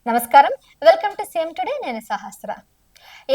నమస్కారం. Welcome to same today. నేను సహస్ర.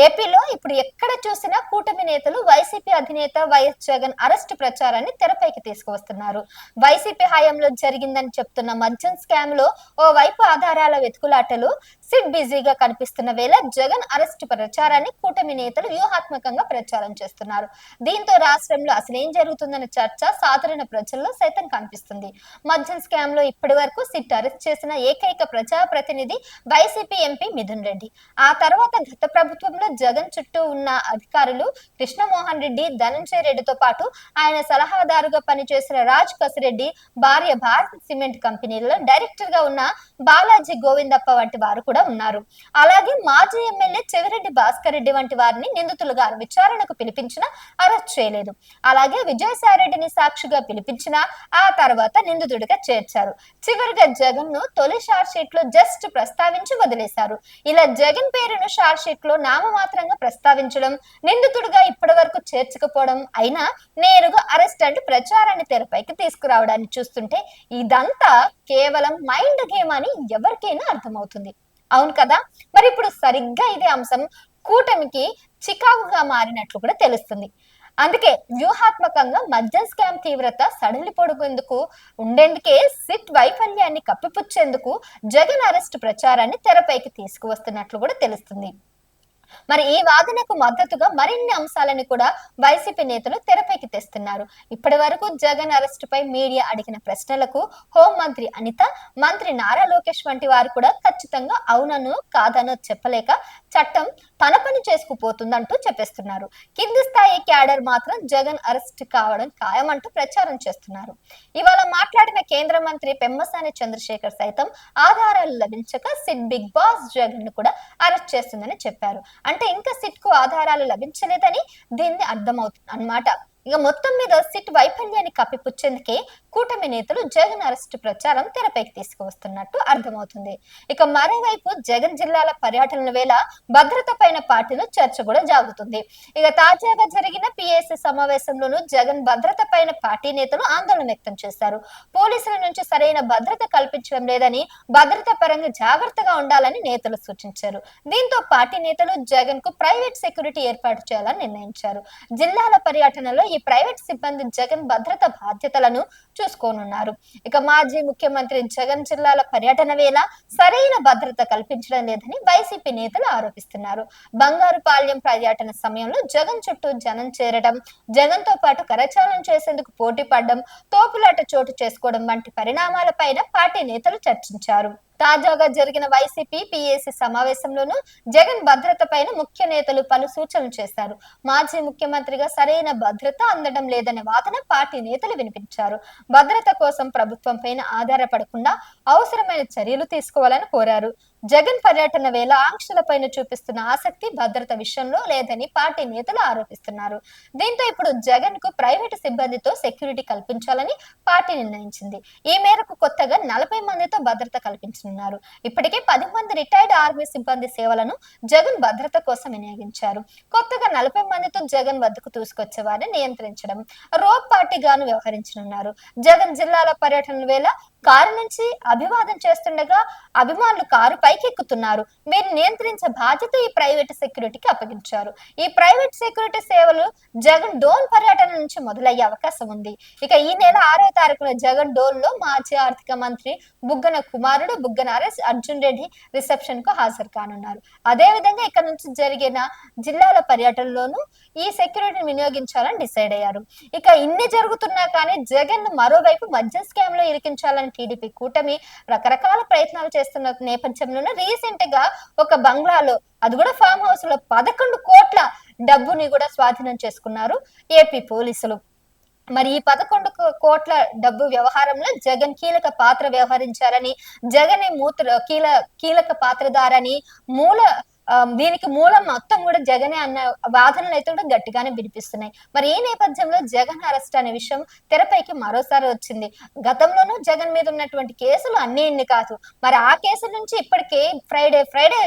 ఏపీలో ఇప్పుడు ఎక్కడ చూసినా కూటమి నేతలు వైసీపీ అధినేత వైఎస్ జగన్ అరెస్టు ప్రచారాన్ని తెరపైకి తీసుకువస్తున్నారు. వైసీపీ హయాంలో జరిగిందని చెప్తున్న మద్యం స్కామ్ లో ఓవైపు ఆధారాల వెతుకులాటలు సిట్ బిజీగా కనిపిస్తున్న వేళ జగన్ అరెస్టు ప్రచారాన్ని కూటమి నేతలు వ్యూహాత్మకంగా ప్రచారం చేస్తున్నారు. దీంతో రాష్ట్రంలో అసలేం జరుగుతుందన్న చర్చ సాధారణ ప్రజల్లో సైతం కనిపిస్తుంది. మద్యం స్కామ్ లో ఇప్పటి వరకు సిట్ అరెస్ట్ చేసిన ఏకైక ప్రజాప్రతినిధి వైసీపీ ఎంపీ మిథున్ రెడ్డి. ఆ తర్వాత గత ప్రభుత్వంలో జగన్ చుట్టూ ఉన్న అధికారులు కృష్ణమోహన్ రెడ్డి, ధనంజయ రెడ్డితో పాటు ఆయన సలహాదారుగా పనిచేసిన రాజ్ కసిరెడ్డి భార్య భారత్ సిమెంట్ కంపెనీలలో డైరెక్టర్ గా ఉన్న బాలాజీ గోవిందప్ప వంటి వారు కూడా ఉన్నారు. అలాగే మాజీ ఎమ్మెల్యే చెవిరెడ్డి భాస్కర్ రెడ్డి వంటి వారిని నిందితులుగా విచారణకు పిలిపించినా అరెస్ట్ చేయలేదు. అలాగే విజయసాయి రెడ్డిని సాక్షిగా పిలిపించిన ఆ తర్వాత నిందితుడిగా చేర్చారు. చివరిగా జగన్ ను తొలి షార్ట్ షీట్ లో జస్ట్ ప్రస్తావించి వదిలేశారు. ఇలా జగన్ పేరును షార్ట్ షీట్ లో నామమాత్రంగా ప్రస్తావించడం, నిందితుడిగా ఇప్పటి వరకు చేర్చకపోవడం అయినా నేరుగా అరెస్ట్ అంటూ ప్రచారాన్ని తెరపైకి తీసుకురావడాన్ని చూస్తుంటే ఇదంతా కేవలం మైండ్ గేమ్ అని ఎవరికైనా అర్థమవుతుంది. అవును కదా. మరి ఇప్పుడు సరిగ్గా ఇదే అంశం కూటమికి చికాకుగా మారినట్లు కూడా తెలుస్తుంది. అందుకే వ్యూహాత్మకంగా మద్యం స్కామ్ తీవ్రత సడలిపోడుకుందుకు ఉండేందుకే సిట్ వైఫల్యాన్ని కప్పిపుచ్చేందుకు జగన్ అరెస్ట్ ప్రచారాన్ని తెరపైకి తీసుకువస్తున్నట్లు కూడా తెలుస్తుంది. మరి ఈ వాదనకు మద్దతుగా మరిన్ని అంశాలను కూడా వైసీపీ నేతలు తెరపైకి తెస్తున్నారు. ఇప్పటి వరకు జగన్ అరెస్టు పై మీడియా అడిగిన ప్రశ్నలకు హోంమంత్రి అనిత, మంత్రి నారా లోకేష్ వంటి వారు కూడా ఖచ్చితంగా అవునను కాదనో చెప్పలేక చట్టం తన పని చేసుకుపోతుందంటూ చెప్పేస్తున్నారు. కింది స్థాయి క్యాడర్ మాత్రం జగన్ అరెస్ట్ కావడం ఖాయమంటూ ప్రచారం చేస్తున్నారు. ఇవాళ మాట్లాడిన కేంద్ర మంత్రి పెమ్మసాని చంద్రశేఖర్ సైతం ఆధారాలు లభించక సిట్ బిగ్ బాస్ జగన్ ను కూడా అరెస్ట్ చేస్తుందని చెప్పారు. అంటే ఇంకా సిట్ కు ఆధారాలు లభించలేదని దీన్ని అర్థమవుతుంది అన్నమాట. ఇక మొత్తం మీద సిట్ వైఫల్యాన్ని కప్పిపుచ్చేందుకే కూటమి నేతలు జగన్ అరెస్టు ప్రచారం తెరపైకి తీసుకువస్తున్నట్టు అర్థమవుతుంది. ఇక మరోవైపు జగన్ జిల్లాల పర్యటనల వేళ భద్రత పైన పార్టీలో చర్చ కూడా జాగుతుంది. ఇక తాజాగా జరిగిన పిఎస్సి సమావేశంలోనూ జగన్ భద్రత పైన పార్టీ నేతలు ఆందోళన వ్యక్తం చేశారు. పోలీసుల నుంచి సరైన భద్రత కల్పించడం లేదని, భద్రత పరంగా జాగ్రత్తగా ఉండాలని నేతలు సూచించారు. దీంతో పార్టీ నేతలు జగన్ కు ప్రైవేట్ సెక్యూరిటీ ఏర్పాటు చేయాలని నిర్ణయించారు. జిల్లాల పర్యటనలో ఈ ప్రైవేట్ సిబ్బంది జగన్ భద్రత బాధ్యతలను చూసుకోనున్నారు. ఇక మాజీ ముఖ్యమంత్రి జగన్ జిల్లాల పర్యటన వేళ సరైన భద్రత కల్పించడం లేదని వైసీపీ నేతలు ఆరోపిస్తున్నారు. బంగారుపాళ్యం పర్యటన సమయంలో జగన్ చుట్టూ జనం చేరడం, జగన్ తో పాటు కరచాలనం చేసేందుకు పోటీ పడడం, తోపులాట చోటు చేసుకోవడం వంటి పరిణామాలపైన పార్టీ నేతలు చర్చించారు. తాజాగా జరిగిన వైసీపీ పిఎస్సి సమావేశంలోనూ జగన్ భద్రత పైన ముఖ్య నేతలు పలు సూచనలు చేశారు. మాజీ ముఖ్యమంత్రిగా సరైన భద్రత అందడం లేదనే వాదన పార్టీ నేతలు వినిపించారు. భద్రత కోసం ప్రభుత్వం పైన ఆధారపడకుండా అవసరమైన చర్యలు తీసుకోవాలని కోరారు. జగన్ పర్యటన వేళ ఆంక్షలపైన చూపిస్తున్న ఆసక్తి భద్రత విషయంలో లేదని పార్టీ నేతలు ఆరోపిస్తున్నారు. దీంతో ఇప్పుడు జగన్ కు ప్రైవేటు సిబ్బందితో సెక్యూరిటీ కల్పించాలని పార్టీ నిర్ణయించింది. ఈ మేరకు కొత్తగా 40 మందితో భద్రత కల్పించనున్నారు. ఇప్పటికే 10 మంది రిటైర్డ్ ఆర్మీ సిబ్బంది సేవలను జగన్ భద్రత కోసం వినియోగించారు. కొత్తగా 40 మందితో జగన్ వద్దకు తీసుకొచ్చే వారిని నియంత్రించడం, రోప్ పార్టీగాను వ్యవహరించనున్నారు. జగన్ జిల్లాల పర్యటన వేళ కారు నుంచి అభివాదం చేస్తుండగా అభిమానులు కారు పైకెక్కుతున్నారు. మీరు నియంత్రించే బాధ్యత ఈ ప్రైవేట్ సెక్యూరిటీకి అప్పగించారు. ఈ ప్రైవేట్ సెక్యూరిటీ సేవలు జగన్ డోన్ పర్యటన నుంచి మొదలయ్యే అవకాశం ఉంది. ఇక ఈ నెల 6వ తారీఖున జగన్ డోన్ లో మాజీ ఆర్థిక మంత్రి బుగ్గన కుమారుడు బుగ్గన అర్జున్ రెడ్డి రిసెప్షన్ కు హాజరు కానున్నారు. అదే విధంగా ఇక్కడ నుంచి జరిగిన జిల్లాల పర్యటనలోనూ ఈ సెక్యూరిటీని వినియోగించాలని డిసైడ్ అయ్యారు. ఇక ఇన్ని జరుగుతున్నా కానీ జగన్ మరోవైపు మద్యం స్కామ్ లో ఇరికించాలని టీడీపీ కూటమి రకరకాల ప్రయత్నాలు చేస్తున్న నేపథ్యంలోనే రీసెంట్ గా ఒక బంగ్లాలో, అది కూడా ఫామ్ హౌస్ లో 11 కోట్ల డబ్బుని కూడా స్వాధీనం చేసుకున్నారు ఏపీ పోలీసులు. మరి ఈ 11 కోట్ల డబ్బు వ్యవహారంలో జగన్ కీలక పాత్ర వ్యవహరించారని, జగన్ కీలక పాత్రధారని, మూల దీనికి మూలం మొత్తం కూడా జగనే అన్న వాదనలు అయితే కూడా గట్టిగానే వినిపిస్తున్నాయి. మరి ఈ నేపథ్యంలో జగన్ అరెస్ట్ అనే విషయం తెరపైకి మరోసారి వచ్చింది. గతంలోనూ జగన్ మీద ఉన్నటువంటి కేసులు అన్ని ఇన్ని కాదు. మరి ఆ కేసు నుంచి ఇప్పటికే ఫ్రైడే ఫ్రైడే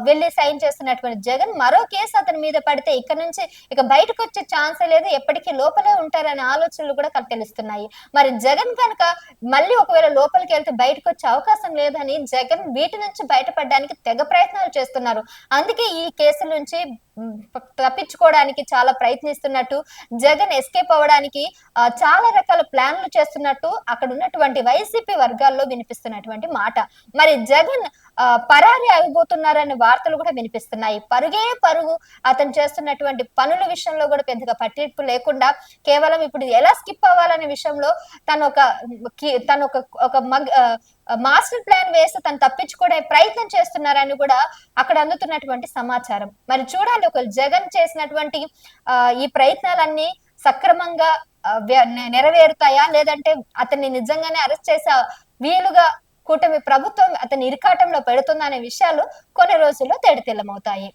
వెళ్ళి సైన్ చేస్తున్నటువంటి జగన్ మరో కేసు అతని మీద పడితే ఇక్కడ నుంచి ఇక బయటకు వచ్చే ఛాన్సే లేదు, ఎప్పటికీ లోపలే ఉంటారనే ఆలోచనలు కూడా తెలుస్తున్నాయి. మరి జగన్ కనుక మళ్ళీ ఒకవేళ లోపలికి వెళ్తే బయటకు వచ్చే అవకాశం లేదని జగన్ వీటి నుంచి బయటపడడానికి తెగ ప్రయత్నాలు చేస్తున్నారు. అందుకే ఈ కేసుల నుంచి తప్పించుకోవడానికి చాలా ప్రయత్నిస్తున్నట్టు, జగన్ ఎస్కేప్ అవ్వడానికి చాలా రకాల ప్లాన్లు చేస్తున్నట్టు అక్కడ ఉన్నటువంటి వైసీపీ వర్గాల్లో వినిపిస్తున్నటువంటి మాట. మరి జగన్ పరారి అయిపోతున్నారనే వార్తలు కూడా వినిపిస్తున్నాయి. పరుగే పరుగు అతను చేస్తున్నటువంటి పనుల విషయంలో కూడా పెద్దగా పట్టింపు లేకుండా కేవలం ఇప్పుడు ఎలా స్కిప్ అవ్వాలనే విషయంలో తను ఒక మాస్టర్ ప్లాన్ వేసి తను తప్పించుకునే ప్రయత్నం చేస్తున్నారని కూడా అక్కడ అందుతున్నటువంటి సమాచారం. మరి చూడాలి ఒక జగన్ చేసినటువంటి ఈ ప్రయత్నాలన్నీ సక్రమంగా నెరవేరుతాయా, లేదంటే అతన్ని నిజంగానే అరెస్ట్ చేసే వీలుగా కూటమి ప్రభుత్వం అతని ఇరకాటంలో పెడుతుందనే విషయాలు కొన్ని రోజుల్లో తేటతెల్లమవుతాయి.